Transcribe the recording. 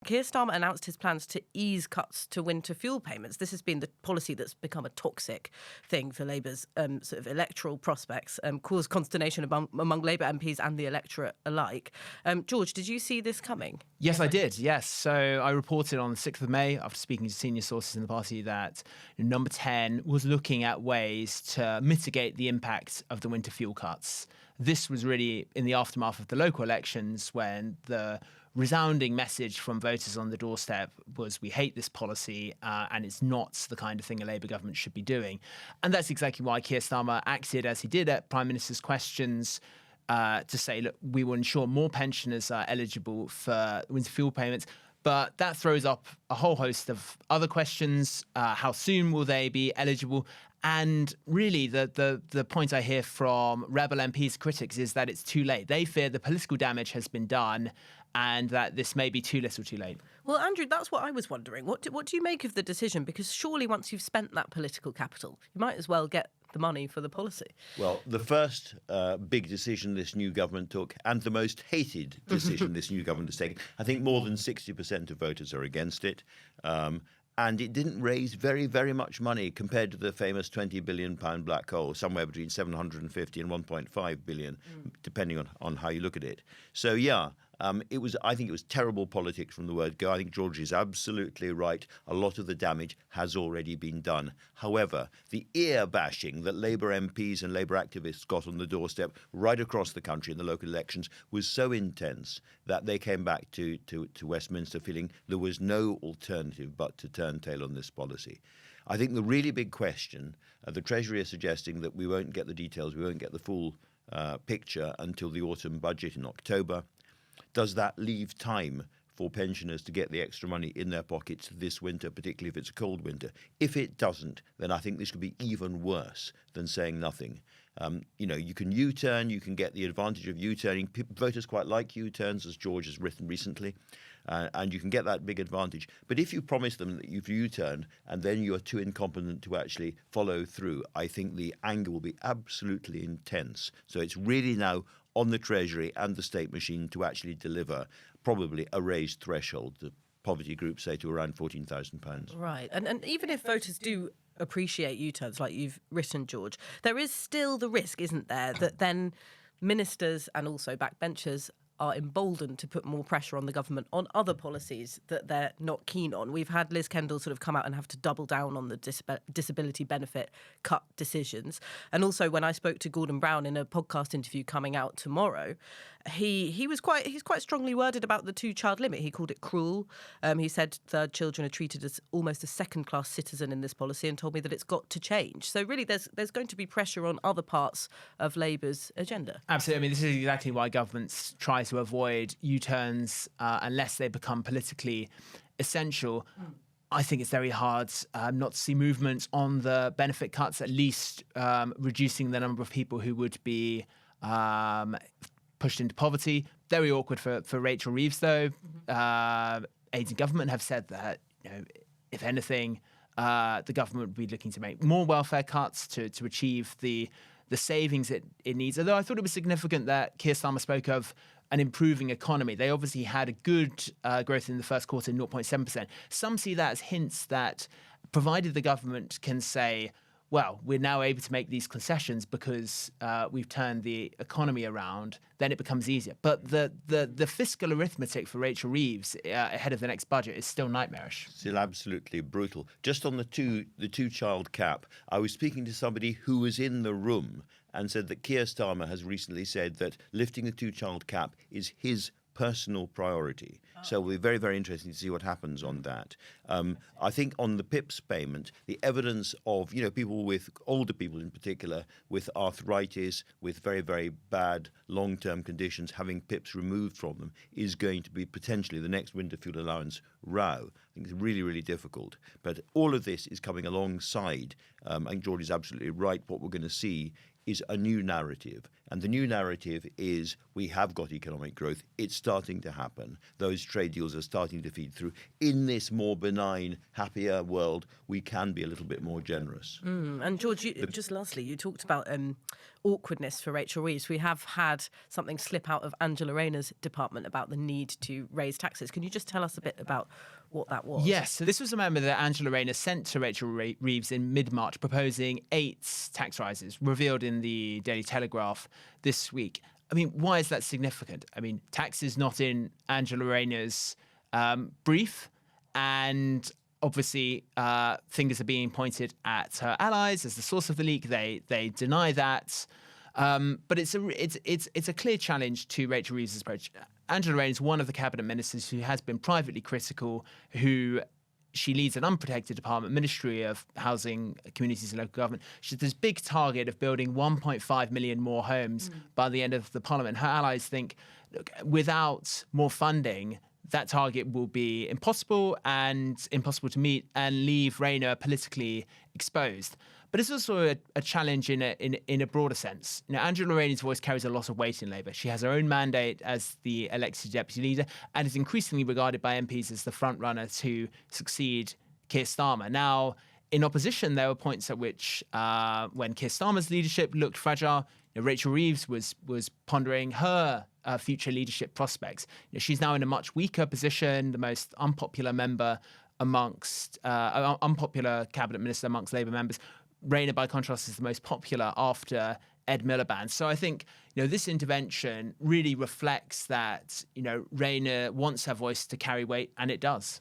Keir Starmer announced his plans to ease cuts to winter fuel payments. This has been the policy that's become a toxic thing for Labour's sort of electoral prospects, caused consternation among Labour MPs and the electorate alike. George, did you see this coming? Yes, I did. Yes. So I reported on the 6th of May, after speaking to senior sources in the party, that Number 10 was looking at ways to mitigate the impact of the winter fuel cuts. This was really in the aftermath of the local elections, when the resounding message from voters on the doorstep was, we hate this policy and it's not the kind of thing a Labour government should be doing. And that's exactly why Keir Starmer acted as he did at Prime Minister's questions, to say, look, we will ensure more pensioners are eligible for winter fuel payments. But that throws up a whole host of other questions. How soon will they be eligible? And really, the point I hear from Rebel MPs, critics, is that it's too late. They fear the political damage has been done and that this may be too little too late. Well, Andrew, that's what I was wondering. What do you make of the decision? Because surely once you've spent that political capital, you might as well get the money for the policy. Well, the first big decision this new government took, and the most hated decision this new government has taken, I think more than 60% of voters are against it. And it didn't raise very, very much money compared to the famous £20 billion black hole, somewhere between 750 and 1.5 billion, depending on how you look at it. So, yeah, I think it was terrible politics from the word go. I think George is absolutely right. A lot of the damage has already been done. However, the ear bashing that Labour MPs and Labour activists got on the doorstep right across the country in the local elections was so intense that they came back to Westminster feeling there was no alternative but to turn tail on this policy. I think the really big question, the Treasury are suggesting that we won't get the details, we won't get the full picture until the autumn budget in October. Does that leave time for pensioners to get the extra money in their pockets this winter, particularly if it's a cold winter? If it doesn't, then I think this could be even worse than saying nothing. You can U-turn, you can get the advantage of U-turning. Voters quite like U-turns, as George has written recently, and you can get that big advantage. But if you promise them that you've U-turned and then you're too incompetent to actually follow through, I think the anger will be absolutely intense. So it's really now on the Treasury and the state machine to actually deliver probably a raised threshold. The poverty groups say to around £14,000. Right. And even if voters do appreciate U-turns like you've written, George, there is still the risk, isn't there, that then ministers and also backbenchers are emboldened to put more pressure on the government on other policies that they're not keen on. We've had Liz Kendall sort of come out and have to double down on the disability benefit cut decisions. And also when I spoke to Gordon Brown in a podcast interview coming out tomorrow, he's quite strongly worded about the 2-child limit. He called it cruel. He said third children are treated as almost a second-class citizen in this policy, and told me that it's got to change. So really there's going to be pressure on other parts of Labour's agenda. Absolutely. I mean, this is exactly why governments try to avoid U-turns unless they become politically essential. I think it's very hard not to see movement on the benefit cuts, at least reducing the number of people who would be pushed into poverty. Very awkward for Rachel Reeves, though. Aides in government have said that, if anything, the government would be looking to make more welfare cuts to achieve the savings it needs. Although I thought it was significant that Keir Starmer spoke of an improving economy. They obviously had a good growth in the first quarter, 0.7%. Some see that as hints that, provided the government can say, well, we're now able to make these concessions because we've turned the economy around, then it becomes easier. But the fiscal arithmetic for Rachel Reeves ahead of the next budget is still nightmarish. Still absolutely brutal. Just on the two-child cap, I was speaking to somebody who was in the room and said that Keir Starmer has recently said that lifting the two-child cap is his personal priority. So it'll be very, very interesting to see what happens on that. I think on the PIPs payment, the evidence of, people with, older people in particular, with arthritis, with very, very bad long-term conditions, having PIPs removed from them is going to be potentially the next winter fuel allowance row. I think it's really, really difficult. But all of this is coming alongside, I think George is absolutely right, what we're going to see is a new narrative. And the new narrative is we have got economic growth. It's starting to happen. Those trade deals are starting to feed through. In this more benign, happier world, we can be a little bit more generous. And George, just lastly, you talked about awkwardness for Rachel Reeves. We have had something slip out of Angela Rayner's department about the need to raise taxes. Can you just tell us a bit about what that was? Yes, so this was a memo that Angela Rayner sent to Rachel Reeves in mid-March proposing 8 tax rises, revealed in the Daily Telegraph this week. I mean, why is that significant? I mean, tax is not in Angela Rayner's brief, and obviously fingers are being pointed at her allies as the source of the leak. They deny that. But it's a clear challenge to Rachel Reeves' approach. Angela Rayner is one of the cabinet ministers who has been privately critical, who she leads an unprotected department, Ministry of Housing, Communities and Local Government. She has this big target of building 1.5 million more homes by the end of the parliament. Her allies think, look, without more funding, that target will be impossible to meet and leave Rayner politically exposed. But it's also a challenge in a broader sense. You know, Angela Rayner's voice carries a lot of weight in Labour. She has her own mandate as the elected deputy leader and is increasingly regarded by MPs as the front runner to succeed Keir Starmer. Now, in opposition, there were points at which, when Keir Starmer's leadership looked fragile, Rachel Reeves was pondering her future leadership prospects. She's now in a much weaker position, the most unpopular member amongst unpopular cabinet minister amongst Labour members. Rayner, by contrast, is the most popular after Ed Miliband. So I think this intervention really reflects that Rayner wants her voice to carry weight, and it does.